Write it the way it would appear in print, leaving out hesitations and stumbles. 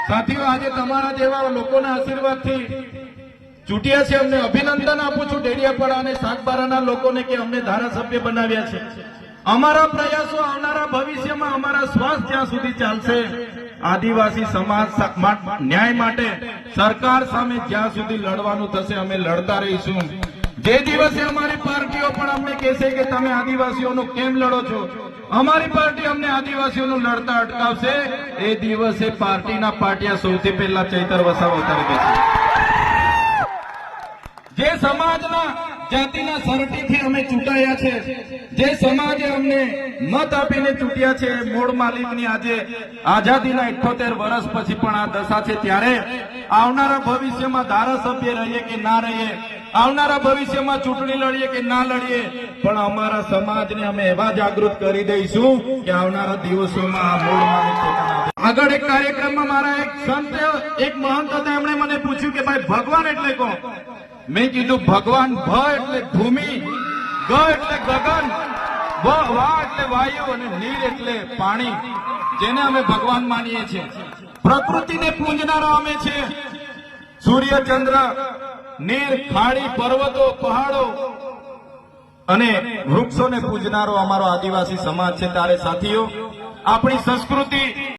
સાથીઓ, આજે તમારા જેવા લોકોના આશીર્વાદથી ચૂંટ્યા છે. અમને અભિનંદન આપું છું ડેડિયાપાડા અને સાગબારાના લોકોને કે અમને ધારાસભ્ય બનાવ્યા છે. અમારા પ્રયાસો આવનારા ભવિષ્યમાં અમારા શ્વાસ જ્યાં સુધી ચાલશે આદિવાસી સમાજ ન્યાય માટે સરકાર સામે જ્યાં સુધી લડવાનું થશે અમે લડતા રહીશું. જે દિવસે અમારી પાર્ટીઓ પણ અમને કહેશે કે તમે આદિવાસીઓનું કેમ લડો છો, અમારી પાર્ટી અમને આદિવાસીઓનું લડતા અટકાવશે, એ દિવસે પાર્ટીના પાટિયા સૌથી પહેલા ચૈતર વસાવા ઉતારી દેશે. જે સમાજના જાતિના સરટીથી અમે ચૂંટાયા છે, જે સમાજે અમને મત આપીને ચૂંટ્યા છે, મૂળ માલિકની આજે આઝાદીના 78 વર્ષ પછી પણ આ દશા છે, ત્યારે આવનારા ભવિષ્યમાં ધારાસભ્ય રહીએ કે ના રહીએ, આવનારા ભવિષ્યમાં ચૂંટણી લડીએ કે ના લડીએ, પણ અમારા સમાજને અમે એવા જાગૃત કરી દઈશું કે આવનારા દિવસોમાં આ મૂળ માલિક આગળ એક કાર્યક્રમમાં મારા એક સંત એક મહંત હતા, એમણે મને પૂછ્યું કે ભાઈ ભગવાન એટલે કોણ? મેં કીધું ભગવાન ભ એટલે ભૂમિ, ગ એટલે ગગન, વા એટલે વાયુ અને નીર એટલે પાણી, જેને અમે ભગવાન માનીએ છીએ. પ્રકૃતિને પૂજનારા અમે છે. સૂર્ય, ચંદ્ર, નીર, ખાડી, પર્વતો, પહાડો અને વૃક્ષોને પૂજનારો અમારો આદિવાસી સમાજ છે. ત્યારે સાથીઓ, આપણી સંસ્કૃતિ